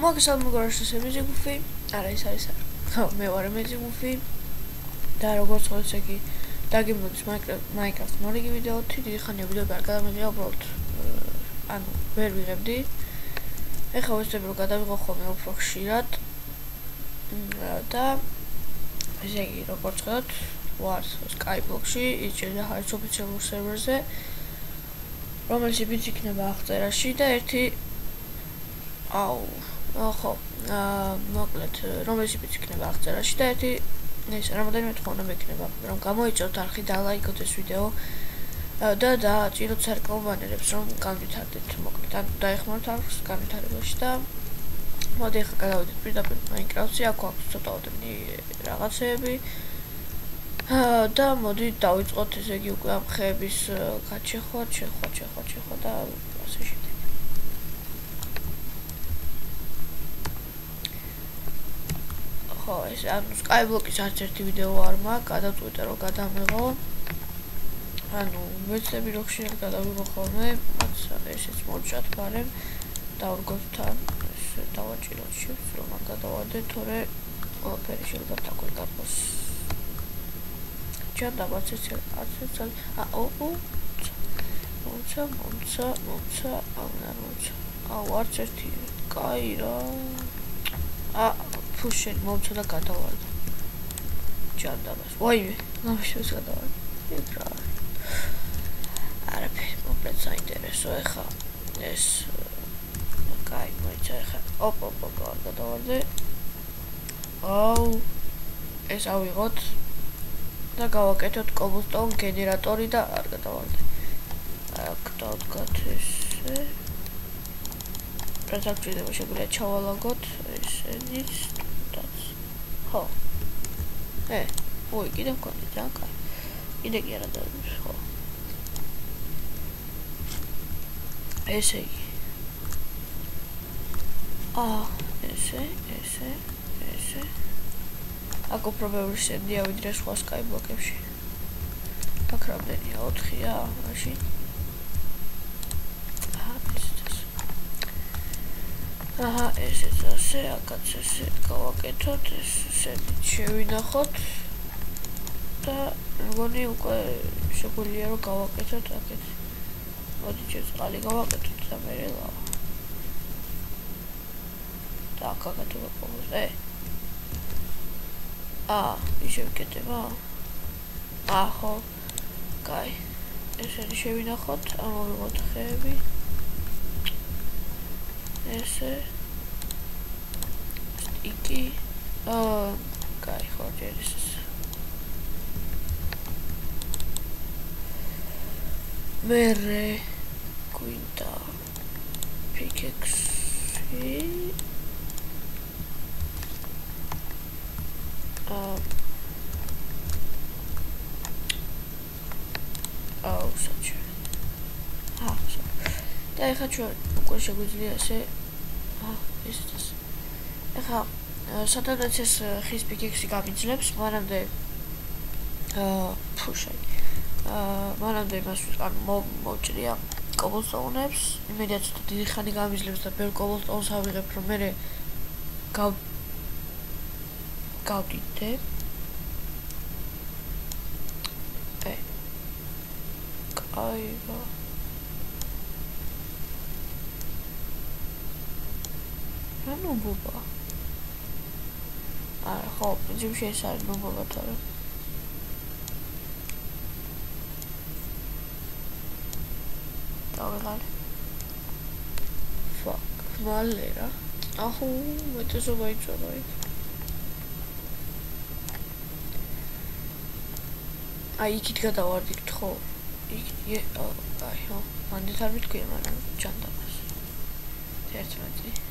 მოგესალმებით მეზიგუფი, არა ეს არის არა. ხო, მე ვარ მეზიგუფი. და როგორც ხოლმე იგი დაგიმოდის Minecraft მორიგი ვიდეოთი, დიდი ხანია ვიდეო არ გადამიღია უბრალოდ. ანუ ვერ ვიღებდი. ეხლა ვეცდები რომ გადავიღო ხოლმე უფრო ხშირად. და ესე იგი როგორც ხედავთ, ვარ Skyblock-ში, ის შეიძლება არის ოფიციალურ სერვერზე, რომელშიც იქნება აღწერაში და ერთი ხო, მოკლედ, რომელშიც იქნება აღწერაში და ერთი ეს რამოდენიმე თხოვნა მექნება, რომ გამოიწვიოთ არხი და ლაიქოთ ეს ვიდეო და დააჭიროთ სარეკლამო ბანერებს, რომ განვითარდეთ, მოკლედ, ან დაეხმაროთ არხს განვითარებაში და მოდი ახლა გადავიდეთ პირდაპირ Minecraft-ში, აქ აქვს ცოტაოდენი რაღაცეები და მოდი დავიწყოთ ესე იგი უკვე ამ ხეების გაჩეხვა და ასე შემდეგ. ხო, ეს ანუ Skyblock-ის არც ერთი ვიდეო არ მაქვს, გადავწყვიტე რომ გადამეღო. ანუ ვეცდები რომ ხშირად გადავიღო ხოლმე, მაგრამ ესეც მოვჭათ ბარემ დავრგოთ თან, ეს დავაჭიროთ შევს რომ არ გადავადე, თორე ყველაფერი შეიძლება თაგვი გაფოს. ჯანდაბაც ეს არცეცალ მომცა, არც ერთი, კაი რა. ფუშენ მომცა და გადავარდა. ჯანდაბას. ვაიმე, ნამშევს გადავარდა. იქ რა. არაფერი, მოკლედ საინტერესო ეხა ეს კაი, მოიცა ეხა. გადავარდე. ეს ავიღოთ და გავაკეთოთ cobblestone გენერატორი და არ გადავარდე. აქ დავდგათ ესე. რაც აღჭირდება შეგვიძლია ჩავალაგოთ ესენიც დაც. ხო. კიდე მქონდა ძალიან კაი. კიდე კი არა და ხო. ესე იგი. ესე. აქ უფრო ბევრი სენდია ვიდრე სხვა Skyblock-ებში. აქ რამდენია? 4-ია, მაშინ. ესეც ასე, აქაც ესე გავაკეთოთ, ესეთი შევინახოთ და მგონი უკვე შეგვიძლია რომ გავაკეთოთ აქეთ. მოდი წყალი გავაკეთოთ და მე ლავა. და აქაც ვაკეთებ. ისე ვკეთება? ხო. კაი. ესეთი შევინახოთ, ამოვიღოთ ხეები. ესე სტიკი კაი ხო ჯერ ეს მერე გვინდა პიკექსი საჩვენე და ეხლა ჩვენ უკვე შეგვიძლია ესე ესეც ეხლა სადაც ეს ხის პიკექსი გამიძლებს მანამდე მანამდე იმას ანუ მოვჭრია cobblestone-ებს იმედია ცოტა დიდი ხანი გამიძლებს და ბევრ cobblestone-ს ავიღებ რომ მე გავდიდე კაი რა ნუბობა. ხო, პრინციპში ეს არის ნუბობა თორე. დავიღალე. Fuck, მალე რა. მეტესობა იწოდა იქ. იქით გადავარდით ხო? კაი, ხო. მანდ არ მithქვია, მაგრამ ჯანდაბას. 11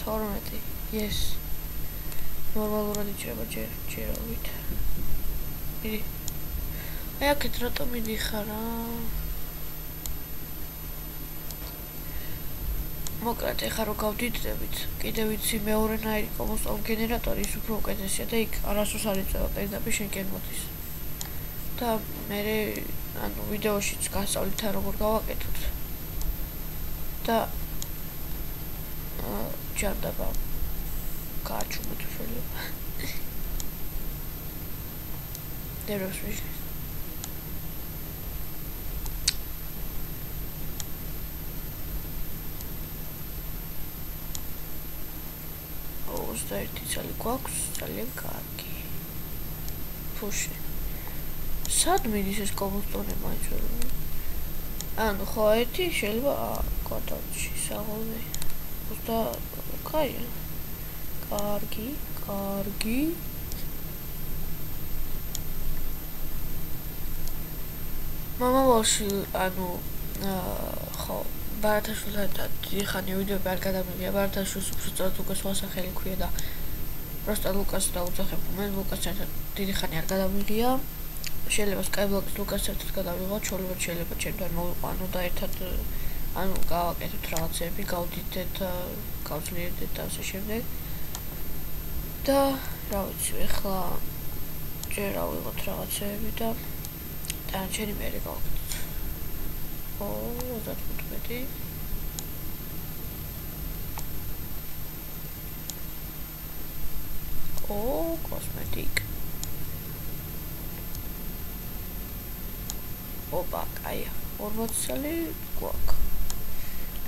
12 yes ნორმალურად იჭრება ჯერობით მიდი აქეთ რატომ მიდიხარ რა მოკლედ ეხლა რო გავდიდებით კიდე ვიცი მეორენაირი cobblestone გენერატორი ის უფრო უკეთესია და იქ არასდროს არ იწევა პირდაპირ შენკენ მოდის და მე ანუ ვიდეოშიც გასწავლით როგორ გავაკეთოთ და ჯანდაბა გააჩუმე თუ შეიძლება. დეროს ვიშ. და ერთი ცალი გვაქვს, ძალიან კარგი. ფუში. სად მიდის ეს კობლსტონი მაინც ვერ ვიცი. ანუ ხო ერთი შეიძლება გადავჭი საღოლმე. უბრალოდ კაია. კარგი. მამავალში ანუ ხო ბარათაშვილთან დიხანი ვიდეოები არ გადამიღია ბარათაშვილს უბრალოდ ლუკას მოსახელი ქვია და просто ლუკას დაუძახებ მე ლუკას ერთად დიდი ხანი არ გადამიღია შეიძლება Skyblock-ის ლუკას ერთად გადავიღოთ შეიძლება ჩემთან მოვიყვანო და ერთად ანუ გავაკეთოთ რაღაცები გავდიდეთ გავძლიერდეთ და ასე შემდეგ და რა ვიცი ეხლა ჯერ ავიღოთ რაღაცები და დანარჩენი მერე გავაკეთოთ ო 35 ო cosmetic ოპა კაია 40 წელი გვაქვს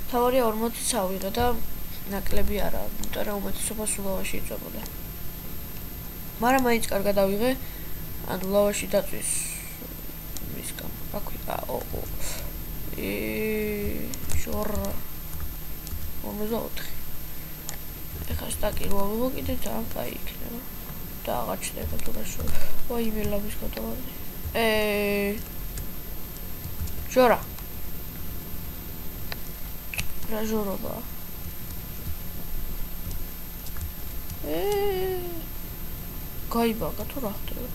თავარია 40 ავიღე და ნაკლები არა იმიტომ რომ უმეტესობა სულ ლავაში იწვებოდა მაგრამ მაინც კარგად ავიღე ანუ ლავაში დაწვის მისგან რა ქვია შორ 54 ეხლა სტაკი რო ავიღო კიდე ძალიან კაი იქნება და აღარ ჩდება თუ რა შორ ვაი მელაბის გადავარდი ჟორა რა ჟორობა გაიბაგა თუ რა ხდება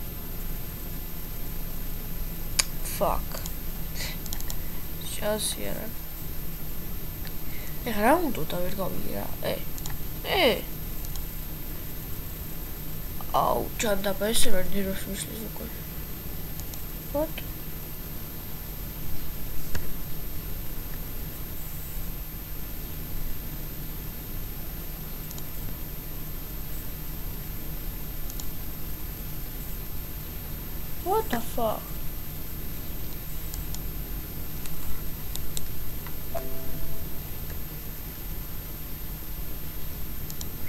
fuck შასიარა ეხლა რა უნდა და ვერ გავიგე რა აუ ჩანდაბა ესე ვერ ნიროს მისლის უკვე what what the fuck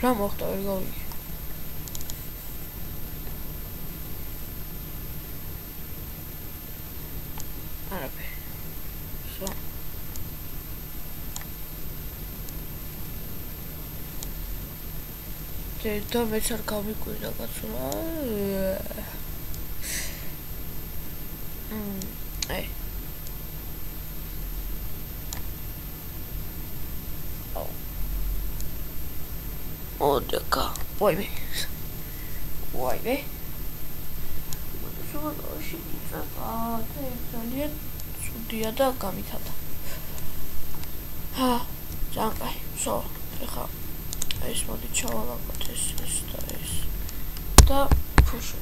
რა მოხდა ვერ გავიგე არაფერი სო და მეც არ გამიკვირდა კაცო Odeka, ვაიმე. შუაში ძალიან ცუდია და გამithada. ძალიან კაი. სო, ეხლა ეს მოდი ჩავალაგოთ ეს და ეს. და ფუში.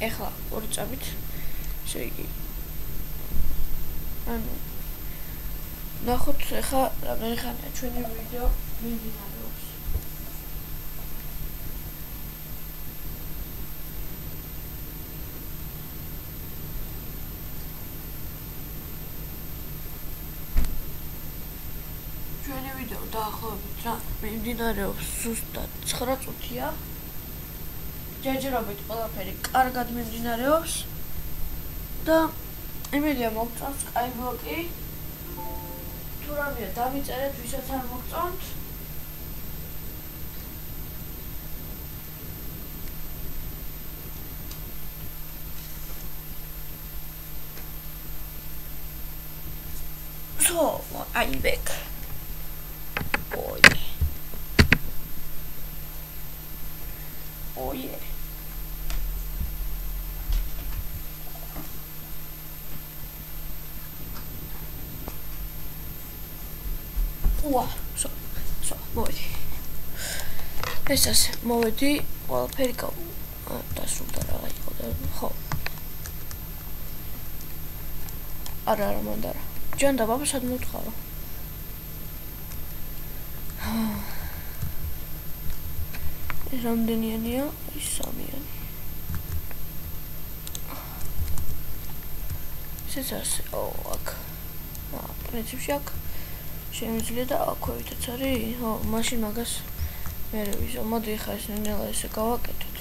ეხლა ორი წამით შეიგი. ანუ ნახოთ ეხლა რამდენი ხანია ჩვენი ვიდეო მიმდინარეობს. ჩვენი ვიდეო დაახლოებით რა მიმდინარეობს ზუსტად 9 წუთია. ჯერჯერობით ყველაფერი კარგად მიმდინარეობს და იმედია მოგწონს Skyblock-ი. თუ რამეა დავიწერეთ ვისაც არ მოგწონთ so I'm back oh yeah Wow, so, მოვედი. ეს ასე, მოვედი, ყველაფერი დასრულდა რა იყო და ხო. არა, მანდარა. ჯანდა, ბაბა, სად მოვთხარო? რამდენიანია? ის 3-იანი. ესეც ასე. აქ. პრინციპში აქ შემიძლია და აქვევითაც არის. მაშინ მაგას მე ვიზო. მოდი ხა ეს ნელა ესე გავაკეთოთ.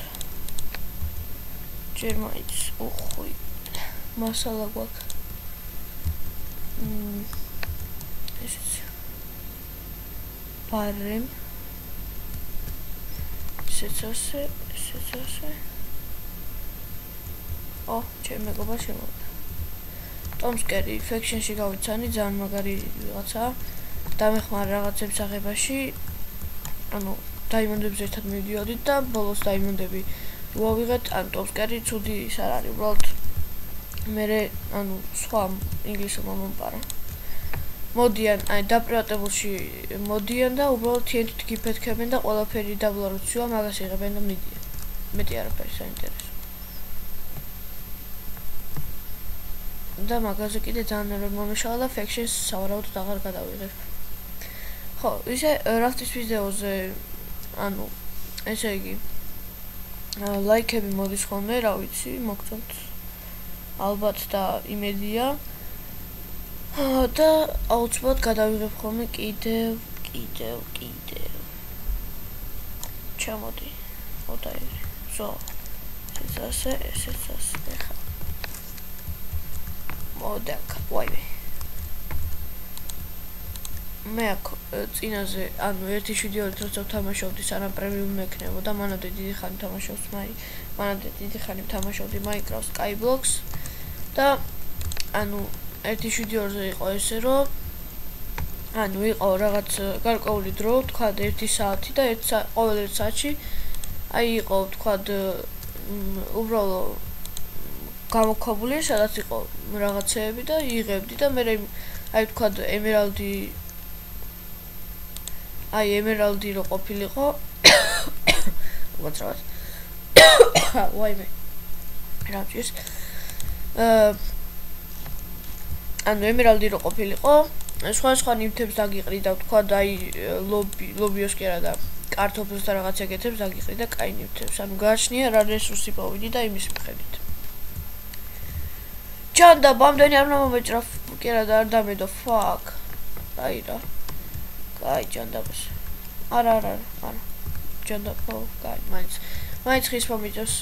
ჯერ მაინც უხვი მასალა გვაქვს. ესეც. ბარემ. ესეც ასე. ჩემ მეგობა შემოვიდა. ტომსკერი ფექშენში გავიცანი, ძალიან მაგარი ვიღაცაა. დამეხმარა რაღაცებს აღებაში. დაიმონდებს ერთად მივიდიოდით და ბოლოს დაიმონდები ვავიღეთ, ტომსკერი ცუდი ის არ არის, უბრალოდ მე სხვა ინგლისურმა მომპარა. მოდიან, დაპრივატებულში მოდიან და უბრალოდ TNT-ით გიფეთქებენ და ყველაფერი დაბლა როცივა, მაგას იღებენ და მიდიან. მეტი არაფერი საინტერესო. და მაგაზე კიდე ძალიან ნერვები მომეშალა და ფექშენს სავარაუდოდ აღარ გადავიღებ. ხო, ისე რაფტის ვიდეოზე, ესე იგი, ლაიქები მოდის ხოლმე, რა ვიცი, მოგწონთ. ალბათ და იმედია. და აუცილებლად გადავიღებ ხოლმე კიდევ. ჩამოდი. ოდაირი. ზო. ესეც ასე. ეხა. მოდაკა, ვაიმე. მე აქ წინაზე, ერთი ვიდეოით როცა ვთამაშობდი, სანამ პრემიუმი მექნებოდა, მანამდე დიდი ხანი ვთამაშობდი Minecraft Skyblock-ს და ერთი ვიდეოზე იყო ესე, რომ იყო რაღაც გარკვეული დრო, თქვა 1 საათი და ყოველ 1 საათში იყო თქვა უბრალოდ გამოქვაბული, სადაც იყო რაღაცეები და იღებდი და მე თქვა ემერალდი რო ყოფილიყო. უაცრავად. ვაიმე. რამჭირს. ემერალდი რო ყოფილიყო, სხვა ნივთებს დაგიყრი და თქვა ლობიოს კი არა და კარტოფილს და რაღაც ეგეთებს დაგიყრი და კაი ნივთებს. გააჩნია რა რესურსი პოვიდი და იმის მიხედვით. ჯანდა ბამდენი არ უნდა მომეჭრა, კი არა და არ დამედო, fuck. აი რა. კაი ჯანდაბას. არა. ჯანდა, კაი, მაინც ხის მომიწევს.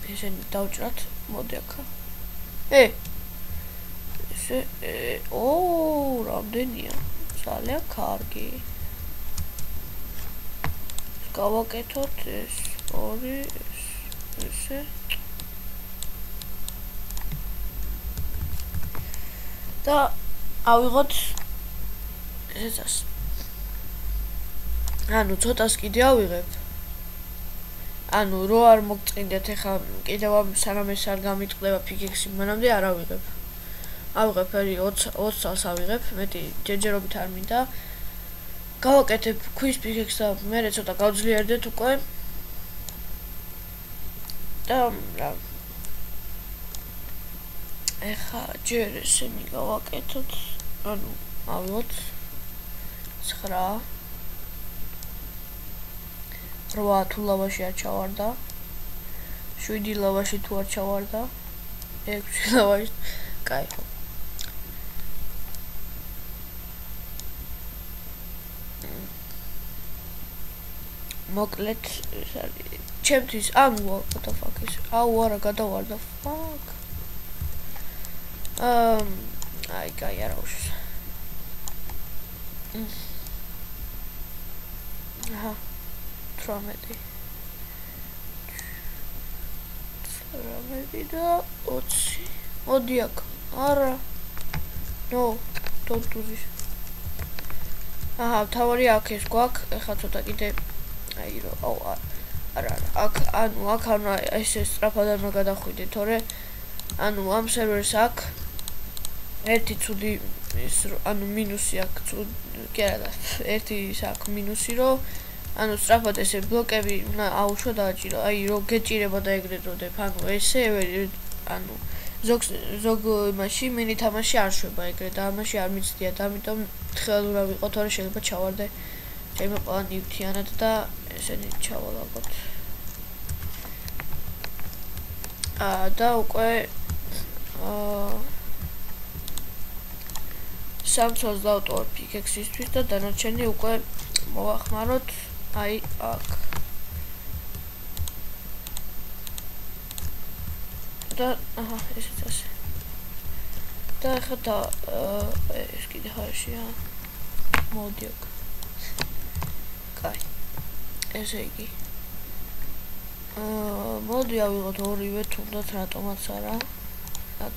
ესენი დავჭრათ, მოდი აქა. ესე, რამდენია? ძალიან კარგი. გავაკეთოთ ეს 2, ესე. და ავიღოთ ესეც. ცოტას კიდე ავიღებ. რო არ მოგწინდეთ, ეხა კიდევ სანამ ეს არ გამიტყდება ფიქექსი, მანამდე არ ავიღებ. ავიღებ 20 წელს ავიღებ, მეტი ჯერჯერობით არ მინდა. გავაკეთებ ქვის ფიქექს და მერე ცოტა გავძლიერდეთ უკვე. და რა ეხა ჯერ ესენი გავაკეთოთ, ავიღოთ 9 8 თუ ლავაში არ ჩავარდა, 7 ლავაში თუ არ ჩავარდა, 6 ლავაში, კაი ხო. მოკლედ ეს არის ჩემთვის, what the fuck is? არა გადავარდა, fuck. აი კაი არა უშ. აჰა. 18 და 20. მოდი აქ. არა. No, don't do this. აჰა, თავარი აქ ეს გვაქვს, ეხლა ცოტა კიდე აი რო არა. აქ ესე სწრაფად არ უნდა გადახვიდე, თორე ამ სერვერს აქ ერთი ცუდი ის მინუსი აქვს, კი არა, ერთი ის აქვს მინუსი, რომ სწრაფად ესე ბლოკები აუშვა დააჭირო, აი რო გეჭირება და ეგრე დროდებ, ესე ზოგ იმაში მინი თამაში არ შვება ეგრე და ამაში არ მიცდია და ამიტომ თხელად უნდა ვიყო, თორე შეიძლება ჩავარდე ჩემი ყველა ნივთიანად და ესენი ჩავალ ალბათ. და უკვე 3-ს დავტოვებ pickaxe-ისთვის და დანარჩენი უკვე მოვახმაროთ აი აქ. და ესეც ასე. და ახლა ეს კიდე ხარშია. მოდი აქ. კაი. ესე იგი. მოდი ავიღოთ ორივე თუნდაც რატომაც არა.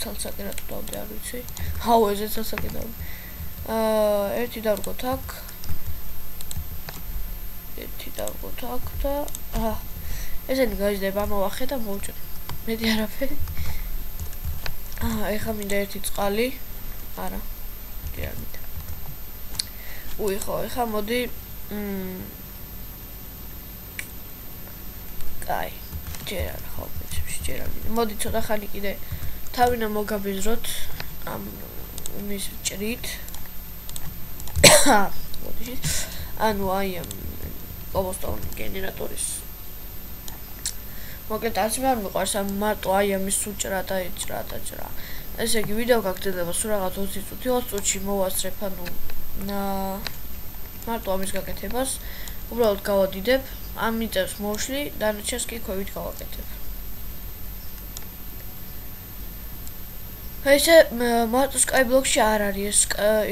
ცალსაკი რატო დავდე არ ვიცი. აუ ესეც ცალსაკი დავდე. ერთი დავგოთ აქ. ერთი დავგოთ აქ და ესენი გაიზრდება ამოვახე და მოვჭრე. მეტი არაფერი. ეხლა მინდა ერთი წყალი. არა. კი არ მინდა. ეხლა მოდი კაი. ჯერ არა ხო პრინციპში ჯერ არ მინდა. მოდი ცოტა ხანი კიდე თავინა მოგაბეზროთ ამ მის ჭრით. მოდი. ანუ აი ამ cobblestone გენერატორის მოკლედ არც მე არ მიყვარს ამ მარტო აი ამის უჭრა და ეჭრა და ჭრა. ესე იგი ვიდეო გაგრძელდება სულ რაღაც 20 წუთი 20 წუთში მოვასწრებ ანუ მარტო ამის გაკეთებას უბრალოდ გავადიდებ ამ მიწებს მოვშლი დანარჩენს კი ქვევით გავაკეთებ. ესე მარტო skyblock-ში არ არის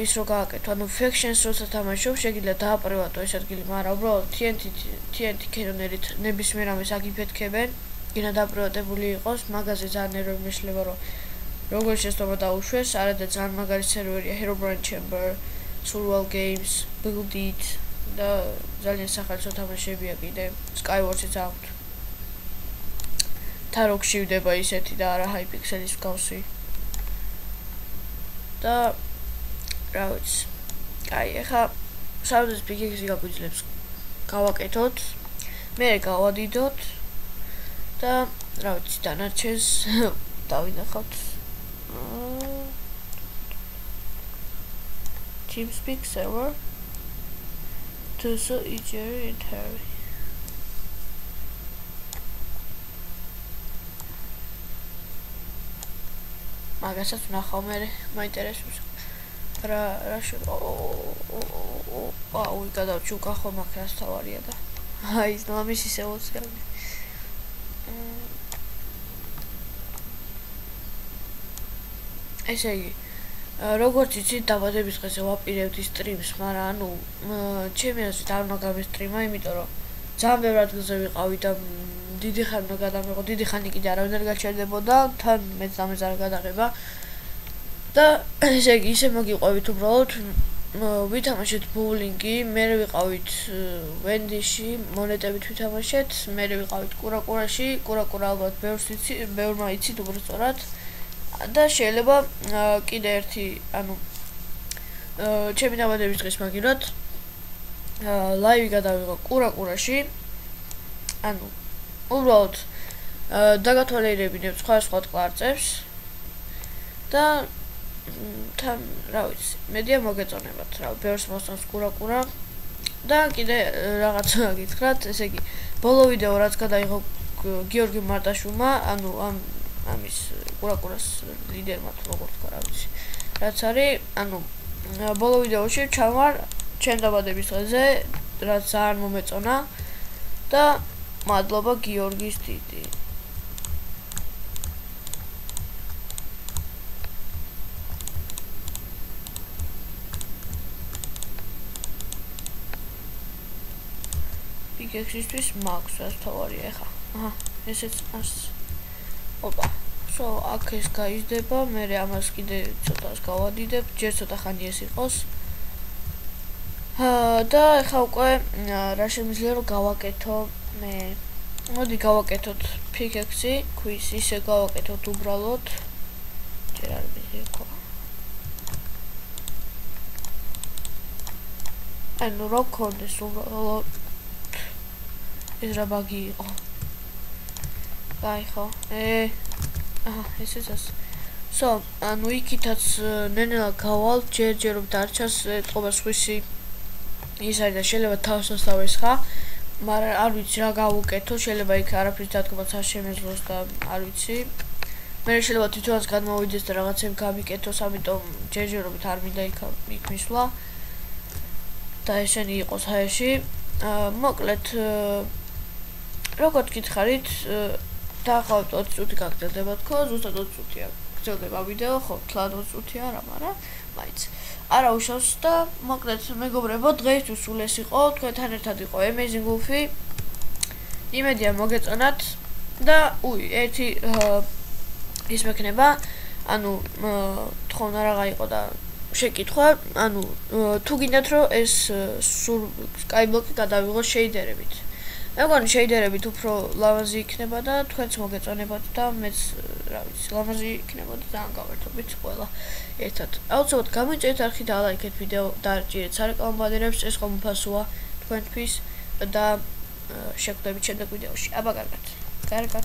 ის რო გააკეთო ანუ factions როცა თამაშობ შეგიძლია დააპრივატო ეს ადგილი მაგრამ უბრალოდ TNT cannon-ერით ნებისმიერ ამას აგიფეთქებენ გინდა დაპრივატებული იყოს მაგაზე ძალიან ნერვები მეშლება რომ როგორ შეცდომა დაუშვეს არადა ძალიან მაგარი სერვერია Herobrine Chamber Survival Games Build It და ძალიან სახალხო თამაშებია კიდე Skywars-იც აქვთ Tarok-ში ვდება ისეთი და არა Hypixel-ის მსგავსი და რა ვიცი აი ეხა საერთოდ pickaxe გაგვიძლებს გავაკეთოთ მე გავადიდოთ და რა ვიცი დანარჩენს დავინახავთ TeamSpeak server to so easier and hurry მაგასაც ვნახავ მე მაინტერესებს რა აუ გადავჭი უკახო მაგას თავარია და აი ის ნამის ისე ოციანი ესე იგი როგორც იცით დაბადების დღეზე ვაპირებთ სტრიმს მაგრამ ანუ ჩემი აზრით არ უნდა გავესტრიმა იმიტომ რომ ძალიან ბევრ ადგილზე ვიყავი და დიდი ხანი უნდა გადამეღო დიდი ხანი კიდე არავინ არ გაჩერდებოდა თან მეც ამას არ გადაღება და ესე იგი ისე მოგიყვებით უბრალოდ ვითამაშეთ ბოულინგი მე ვიყავით ვენდიში მონეტებით ვითამაშეთ მე ვიყავით კურაკურაში კურაკურა ალბათ ბევრმა იცით უბრალოდ და შეიძლება კიდე ერთი ანუ ჩემი დაბადების დღის მაგივრად ლაივი გადავიღო კურაკურაში ანუ უბრალოდ დაგათვალიერებინებ სხვა კლარწებს და თან რა ვიცი მედია მოგეწონებათ რა ბევრს მოსწონს კურაკურა და კიდე რაღაცა გითხრათ ესე იგი ბოლო ვიდეო რაც გადაიღო გიორგი მარტაშვილმა ანუ ამის კურაკურას ლიდერმა თუ როგორ თქვა რა ვიცი რაც არის ანუ ბოლო ვიდეოში ჩავარ ჩემ დაბადების დღეზე რაც ძალიან მომეწონა და მადლობა გიორგის დიდი pickaxe-ისთვის მაქვს რაც თავარია ეხა ესეც ოპა so აქ ეს გაიზრდება მე ამას კიდე ცოტას გავადიდებ ჯერ ცოტა ხანი ეს იყოს და ეხა უკვე რა შემიძლია რომ გავაკეთო მე მოდი გავაკეთოთ pickaxe ქვის ისე გავაკეთოთ უბრალოდ ჯერ არ მიგიქო ანუ რო კონდეს უბრალოდ ეს რა ბაგი იყო გაიხო ესეც so ანუ იქითაც ნენელა გავალ ჯერჯერობით არ ჩანს ეთყობა სხვისი ის არის და შეიძლება თავსას დავესხა მაგრამ არ ვიცი რა გავუკეთო, შეიძლება იქ არაფრის დადგმაც არ შემეძლოს და არ ვიცი. მე შეიძლება თვითონაც გადმოვიდეს და რაღაცები გამიკეთოს, ამიტომ ჯერჯერობით არ მინდა იქ მისვლა. და ესენი იყოს ჰაერში. მოკლედ როგორც გითხარით, დაახლოებით 20 წუთი გაგრძელდება თქო, ზუსტად 20 წუთია გრძელდება ვიდეო, ხო, თლად 20 წუთია რა, მაგრამ მაინც არა უშავს და მოკლედ მეგობრებო, დღეისთვის სულ ეს იყო, თქვენთან ერთად იყო Amazing Wolf-ი. იმედია მოგეწონათ და ერთი ის მექნება, ანუ თქონა რაღა იყო და შეკითხვა, ანუ თუ გინდათ რომ ეს Skyblock-ი გადავიღოს შეიდერებით. მე მგონი შეიდერებით უფრო ლამაზი იქნება და თქვენც მოგეწონებათ და მეც რა ვიცი, ლამაზი იქნება და ძალიან გავერთობით ყველა ერთად. აუცილებლად გამოიწერეთ არხი და ლაიქეთ ვიდეო და არჭირეთ სარეკლამო ბანერებს, ეს ხომ უფასოა თქვენთვის და შეხვდებით შემდეგ ვიდეოში. აბა კარგად.